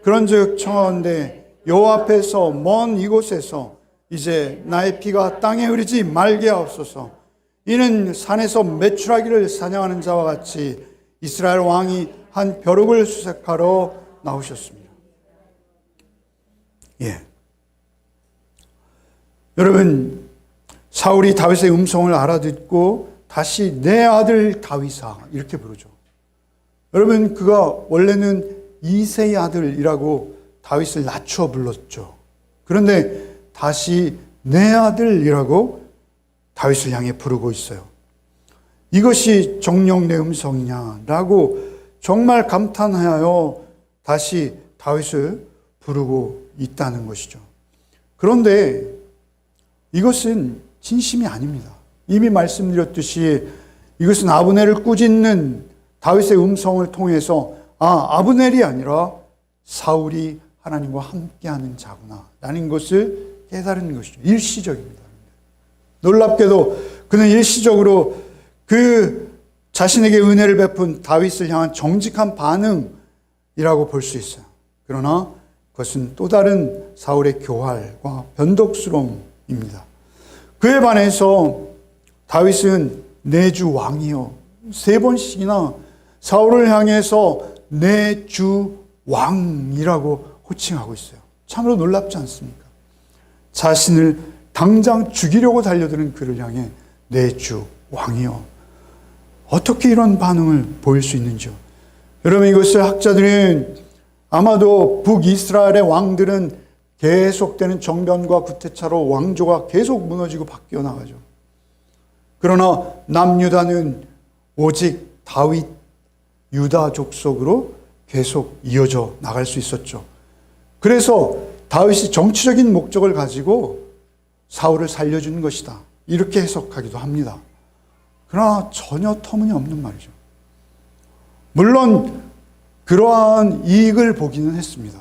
그런즉 청하건대 여호와 앞에서 먼 이곳에서 이제 나의 피가 땅에 흐르지 말게 하옵소서. 이는 산에서 메추라기를 사냥하는 자와 같이 이스라엘 왕이 한 벼룩을 수색하러 나오셨습니다. 여러분, 사울이 다윗의 음성을 알아듣고 다시 내 아들 다윗아 이렇게 부르죠. 여러분, 그가 원래는 이새의 아들이라고 다윗을 낮춰 불렀죠. 그런데 다시 내 아들이라고 다윗을 향해 부르고 있어요. 이것이 정녕 내 음성이냐라고 정말 감탄하여 다시 다윗을 부르고 있다는 것이죠. 그런데 이것은 진심이 아닙니다. 이미 말씀드렸듯이 이것은 아브넬을 꾸짖는 다윗의 음성을 통해서 아브넬이 아니라 사울이 하나님과 함께하는 자구나 라는 것을 깨달은 것이죠. 일시적입니다. 놀랍게도 그는 일시적으로 그 자신에게 은혜를 베푼 다윗을 향한 정직한 반응이라고 볼 수 있어요. 그러나 그것은 또 다른 사울의 교활과 변덕스러움입니다. 그에 반해서 다윗은 내 주 왕이요 3번씩이나 사울을 향해서 내 주 왕이라고 호칭하고 있어요. 참으로 놀랍지 않습니까? 자신을 당장 죽이려고 달려드는 그를 향해 내 주 왕이요. 어떻게 이런 반응을 보일 수 있는지요? 여러분, 이것을 학자들은 아마도 북이스라엘의 왕들은 계속되는 정변과 구태차로 왕조가 계속 무너지고 바뀌어 나가죠. 그러나 남유다는 오직 다윗 유다 족속으로 계속 이어져 나갈 수 있었죠. 그래서 다윗이 정치적인 목적을 가지고 사울을 살려준 것이다, 이렇게 해석하기도 합니다. 그러나 전혀 터무니없는 말이죠. 물론 그러한 이익을 보기는 했습니다.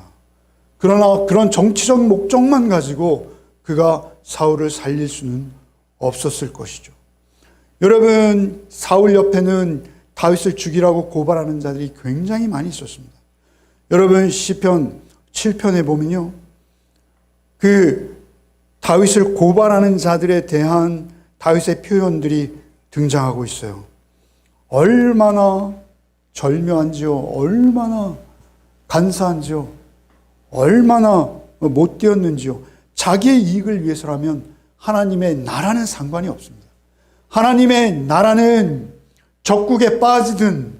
그러나 그런 정치적 목적만 가지고 그가 사울을 살릴 수는 없었을 것이죠. 여러분, 사울 옆에는 다윗을 죽이라고 고발하는 자들이 굉장히 많이 있었습니다. 여러분, 시편 7편에 보면요, 그 다윗을 고발하는 자들에 대한 다윗의 표현들이 등장하고 있어요. 얼마나 절묘한지요, 얼마나 간사한지요, 얼마나 못되었는지요. 자기의 이익을 위해서라면 하나님의 나라는 상관이 없습니다. 하나님의 나라는 적국에 빠지든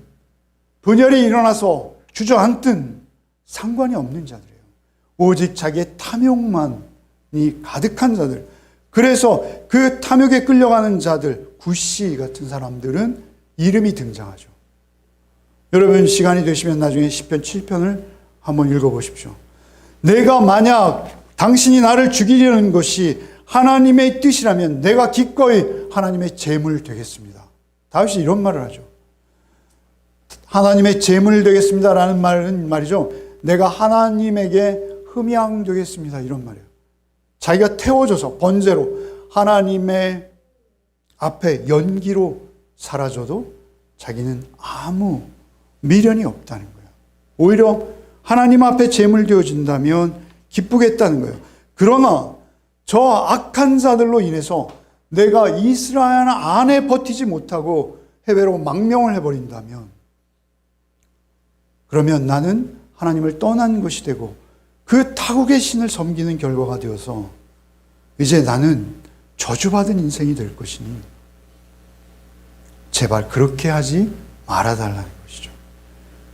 분열이 일어나서 주저앉든 상관이 없는 자들이에요. 오직 자기의 탐욕만이 가득한 자들. 그래서 그 탐욕에 끌려가는 자들, 구시 같은 사람들은 이름이 등장하죠. 여러분, 시간이 되시면 나중에 시편 7편을 한번 읽어보십시오. 내가 만약 당신이 나를 죽이려는 것이 하나님의 뜻이라면 내가 기꺼이 하나님의 제물 되겠습니다. 다윗이 이런 말을 하죠. 하나님의 제물 되겠습니다라는 말은 말이죠, 내가 하나님에게 흠양되겠습니다, 이런 말이에요. 자기가 태워져서 번제로 하나님의 앞에 연기로 사라져도 자기는 아무 미련이 없다는 거예요. 오히려 하나님 앞에 제물 되어진다면 기쁘겠다는 거예요. 그러나 저 악한 자들로 인해서 내가 이스라엘 안에 버티지 못하고 해외로 망명을 해버린다면, 그러면 나는 하나님을 떠난 것이 되고 그 타국의 신을 섬기는 결과가 되어서 이제 나는 저주받은 인생이 될 것이니 제발 그렇게 하지 말아달라는 것이죠.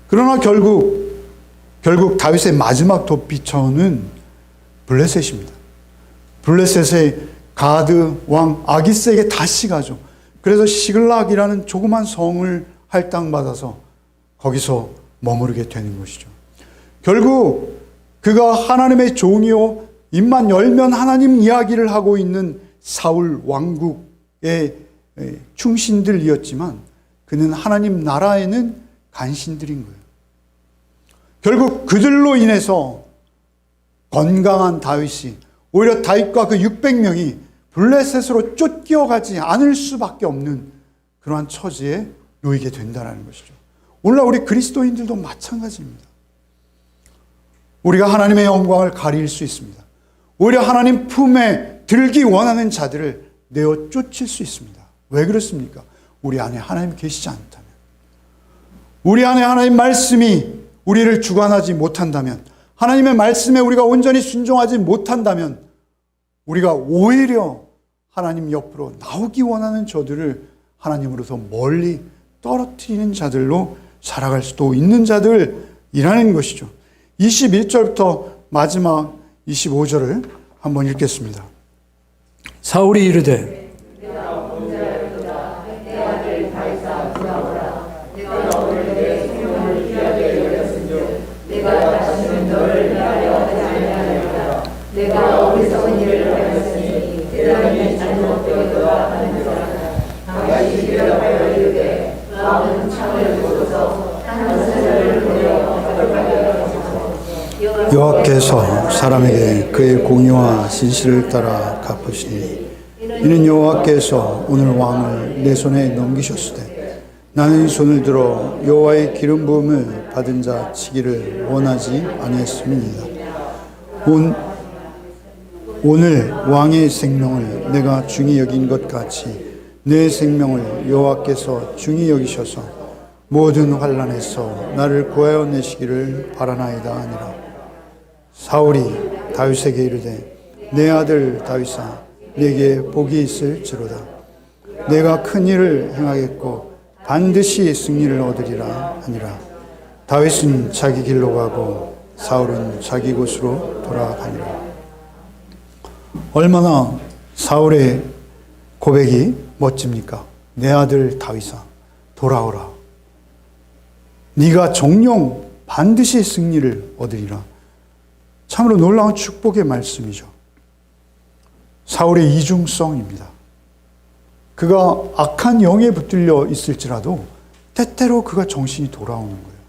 그러나 결국 다윗의 마지막 도피처는 블레셋입니다. 블레셋의 가드 왕 아기스에게 다시 가죠. 그래서 시글락이라는 조그만 성을 할당받아서 거기서 머무르게 되는 것이죠. 결국 그가 하나님의 종이요, 입만 열면 하나님 이야기를 하고 있는 사울 왕국의 충신들이었지만 그는 하나님 나라에는 간신들인 거예요. 결국 그들로 인해서 건강한 다윗이, 오히려 다윗과 그 600명이 블레셋으로 쫓겨가지 않을 수밖에 없는 그러한 처지에 놓이게 된다는 것이죠. 오늘날 우리 그리스도인들도 마찬가지입니다. 우리가 하나님의 영광을 가릴 수 있습니다. 오히려 하나님 품에 들기 원하는 자들을 내어 쫓을 수 있습니다. 왜 그렇습니까? 우리 안에 하나님 계시지 않다면, 우리 안에 하나님 말씀이 우리를 주관하지 못한다면, 하나님의 말씀에 우리가 온전히 순종하지 못한다면 우리가 오히려 하나님 옆으로 나오기 원하는 저들을 하나님으로서 멀리 떨어뜨리는 자들로 살아갈 수도 있는 자들이라는 것이죠. 21절부터 마지막 25절을 한번 읽겠습니다. 사울이 이르되 내가 어리석은 일을 하였으니 대단히 잘못되었도다 하는지라. 다윗이 대답하여 이르되 마음은 창을 보고서 한 사람을 보내어 거듭하게 하소서. 여호와께서 사람에게 그의 공의와 진실을 따라 갚으시니 이는 여호와께서 오늘 왕을 내 손에 넘기셨으되 나는 손을 들어 여호와의 기름 부음을 받은 자 치기를 원하지 아니했음이니이다. 오늘 왕의 생명을 내가 중히 여긴 것 같이 내 생명을 여호와께서 중히 여기셔서 모든 환난에서 나를 구하여 내시기를 바라나이다 하니라. 사울이 다윗에게 이르되 내 아들 다윗아 내게 복이 있을지로다. 내가 큰 일을 행하겠고 반드시 승리를 얻으리라 하니라. 다윗은 자기 길로 가고 사울은 자기 곳으로 돌아가니라. 얼마나 사울의 고백이 멋집니까? 내 아들 다윗아, 돌아오라. 네가 정령 반드시 승리를 얻으리라. 참으로 놀라운 축복의 말씀이죠. 사울의 이중성입니다. 그가 악한 영에 붙들려 있을지라도 때때로 그가 정신이 돌아오는 거예요.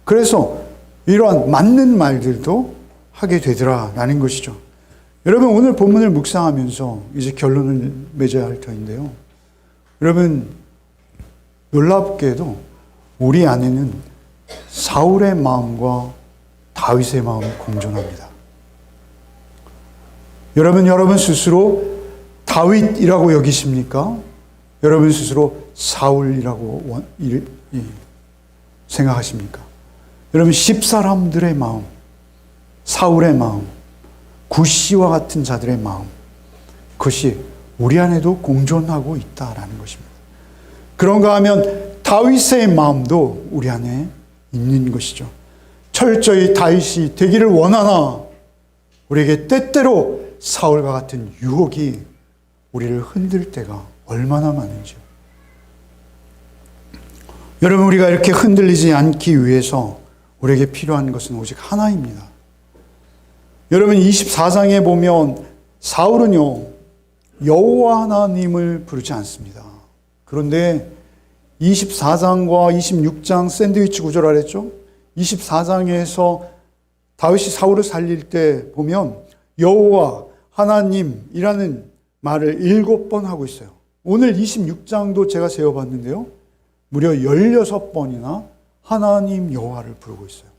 그래서 이러한 맞는 말들도 하게 되더라라는 것이죠. 여러분, 오늘 본문을 묵상하면서 이제 결론을 맺어야 할 터인데요. 여러분, 놀랍게도 우리 안에는 사울의 마음과 다윗의 마음이 공존합니다. 여러분 스스로 다윗이라고 여기십니까? 여러분 스스로 사울이라고 생각하십니까? 여러분, 10사람들의 마음, 사울의 마음, 굿시와 같은 자들의 마음, 그것이 우리 안에도 공존하고 있다라는 것입니다. 그런가 하면 다윗의 마음도 우리 안에 있는 것이죠. 철저히 다윗이 되기를 원하나 우리에게 때때로 사울과 같은 유혹이 우리를 흔들 때가 얼마나 많은지요. 여러분, 우리가 이렇게 흔들리지 않기 위해서 우리에게 필요한 것은 오직 하나입니다. 여러분, 24장에 보면 사울은요, 여호와 하나님을 부르지 않습니다. 그런데 24장과 26장 샌드위치 구조라 그랬죠? 24장에서 다윗이 사울을 살릴 때 보면 여호와 하나님이라는 말을 7번 하고 있어요. 오늘 26장도 제가 세어봤는데요. 무려 16번이나 하나님 여호와를 부르고 있어요.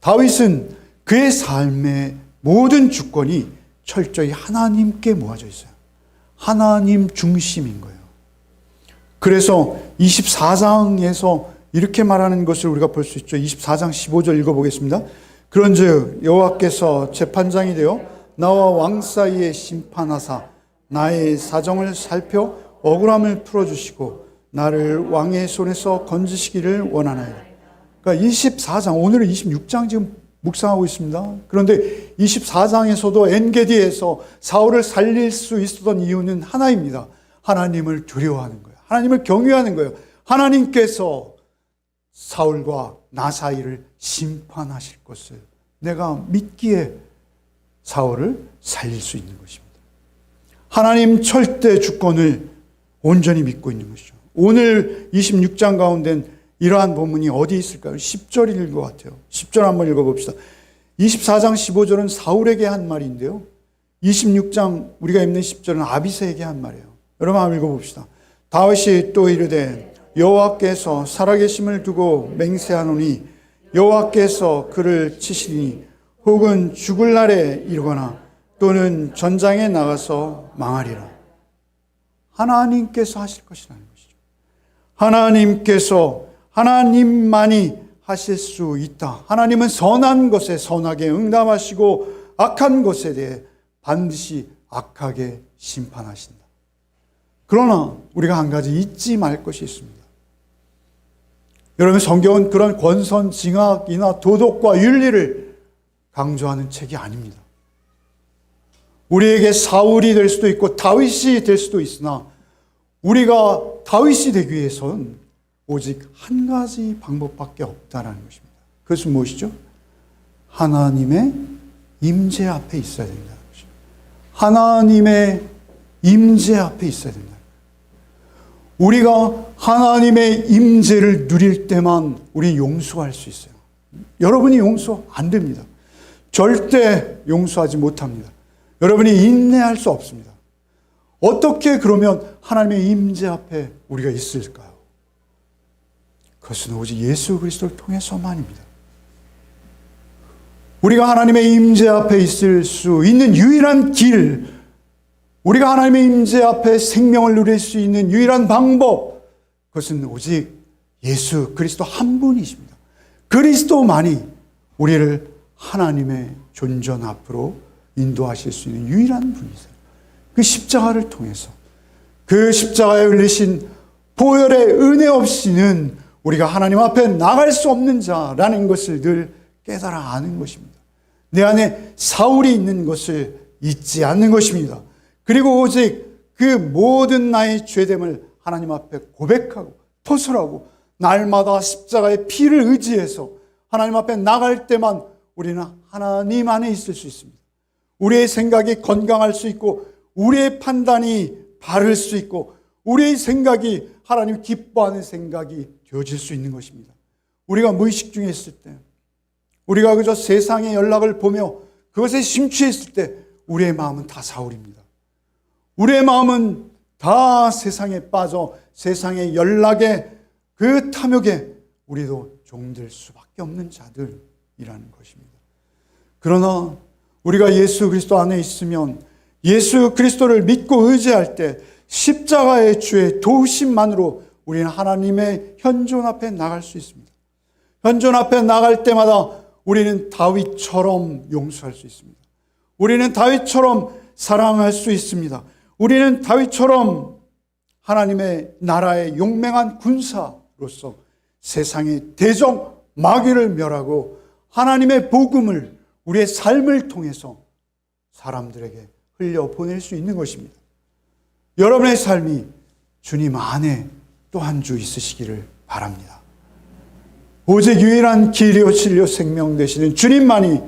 다윗은 그의 삶의 모든 주권이 철저히 하나님께 모아져 있어요. 하나님 중심인 거예요. 그래서 24장에서 이렇게 말하는 것을 우리가 볼 수 있죠. 24장 15절 읽어보겠습니다. 그런즉 여호와께서 재판장이 되어 나와 왕 사이에 심판하사 나의 사정을 살펴 억울함을 풀어주시고 나를 왕의 손에서 건지시기를 원하나이다. 그러니까 24장, 오늘은 26장 지금 묵상하고 있습니다. 그런데 24장에서도 엔게디에서 사울을 살릴 수 있었던 이유는 하나입니다. 하나님을 두려워하는 거예요. 하나님을 경외하는 거예요. 하나님께서 사울과 나 사이를 심판하실 것을 내가 믿기에 사울을 살릴 수 있는 것입니다. 하나님 절대 주권을 온전히 믿고 있는 것이죠. 오늘 26장 가운데는 이러한 본문이 어디 있을까요? 10절일 것 같아요. 10절 한번 읽어봅시다. 24장 15절은 사울에게 한 말인데요. 26장 우리가 읽는 10절은 아비새에게 한 말이에요. 여러분 한번 읽어봅시다. 다윗이 또 이르되 여호와께서 살아계심을 두고 맹세하노니 여호와께서 그를 치시니 혹은 죽을 날에 이르거나 또는 전장에 나가서 망하리라. 하나님께서 하실 것이라는 것이죠. 하나님만이 하실 수 있다. 하나님은 선한 것에 선하게 응답하시고 악한 것에 대해 반드시 악하게 심판하신다. 그러나 우리가 한 가지 잊지 말 것이 있습니다. 여러분, 성경은 그런 권선징악이나 도덕과 윤리를 강조하는 책이 아닙니다. 우리에게 사울이 될 수도 있고 다윗이 될 수도 있으나 우리가 다윗이 되기 위해서는 오직 한 가지 방법밖에 없다는 것입니다. 그것은 무엇이죠? 하나님의 임재 앞에 있어야 된다는 것이죠. 하나님의 임재 앞에 있어야 된다. 우리가 하나님의 임재를 누릴 때만 우리 용서할 수 있어요. 여러분이 용서 안 됩니다. 절대 용서하지 못합니다. 여러분이 인내할 수 없습니다. 어떻게 그러면 하나님의 임재 앞에 우리가 있을까요? 그것은 오직 예수 그리스도를 통해서만입니다. 우리가 하나님의 임재 앞에 있을 수 있는 유일한 길, 우리가 하나님의 임재 앞에 생명을 누릴 수 있는 유일한 방법, 그것은 오직 예수 그리스도 한 분이십니다. 그리스도만이 우리를 하나님의 존전 앞으로 인도하실 수 있는 유일한 분이세요. 그 십자가를 통해서, 그 십자가에 흘리신 보혈의 은혜 없이는 우리가 하나님 앞에 나갈 수 없는 자라는 것을 늘 깨달아 아는 것입니다. 내 안에 사울이 있는 것을 잊지 않는 것입니다. 그리고 오직 그 모든 나의 죄됨을 하나님 앞에 고백하고 토설하고 날마다 십자가의 피를 의지해서 하나님 앞에 나갈 때만 우리는 하나님 안에 있을 수 있습니다. 우리의 생각이 건강할 수 있고 우리의 판단이 바를 수 있고 우리의 생각이 하나님 기뻐하는 생각이 되어질 수 있는 것입니다. 우리가 무의식 중에 있을 때, 우리가 그저 세상의 연락을 보며 그것에 심취해 있을 때 우리의 마음은 다 사울입니다. 우리의 마음은 다 세상에 빠져 세상의 연락에 그 탐욕에 우리도 종될 수밖에 없는 자들이라는 것입니다. 그러나 우리가 예수 그리스도 안에 있으면 예수 그리스도를 믿고 의지할 때 십자가의 주의 도우심만으로 우리는 하나님의 현존 앞에 나갈 수 있습니다. 현존 앞에 나갈 때마다 우리는 다윗처럼 용서할 수 있습니다. 우리는 다윗처럼 사랑할 수 있습니다. 우리는 다윗처럼 하나님의 나라의 용맹한 군사로서 세상의 대적 마귀를 멸하고 하나님의 복음을 우리의 삶을 통해서 사람들에게 흘려보낼 수 있는 것입니다. 여러분의 삶이 주님 안에 또 한 주 있으시기를 바랍니다. 오직 유일한 길이요 진리요 생명 되시는 주님만이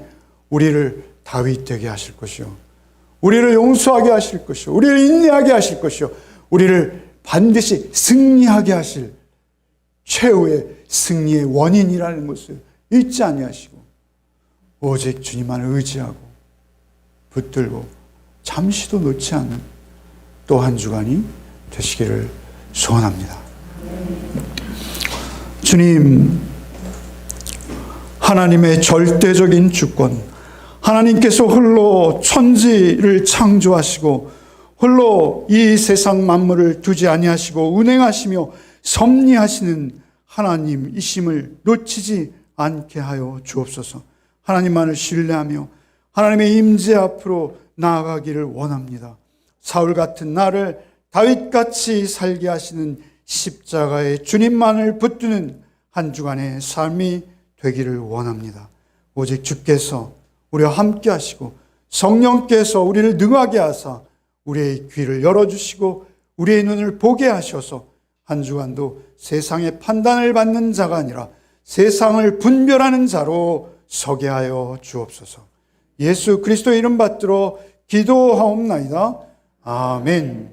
우리를 다윗 되게 하실 것이요, 우리를 용서하게 하실 것이요, 우리를 인내하게 하실 것이요, 우리를 반드시 승리하게 하실 최후의 승리의 원인이라는 것을 잊지 아니하시고 오직 주님만을 의지하고 붙들고 잠시도 놓지 않는 또 한 주간이 되시기를 소원합니다. 주님, 하나님의 절대적인 주권, 하나님께서 홀로 천지를 창조하시고 홀로 이 세상 만물을 두지 아니하시고 운행하시며 섭리하시는 하나님이심을 놓치지 않게 하여 주옵소서. 하나님만을 신뢰하며 하나님의 임재 앞으로 나아가기를 원합니다. 사울 같은 나를 다윗같이 살게 하시는 십자가의 주님만을 붙드는 한 주간의 삶이 되기를 원합니다. 오직 주께서 우리와 함께 하시고 성령께서 우리를 능하게 하사 우리의 귀를 열어주시고 우리의 눈을 보게 하셔서 한 주간도 세상의 판단을 받는 자가 아니라 세상을 분별하는 자로 서게 하여 주옵소서. 예수 그리스도의 이름 받들어 기도하옵나이다. 아멘.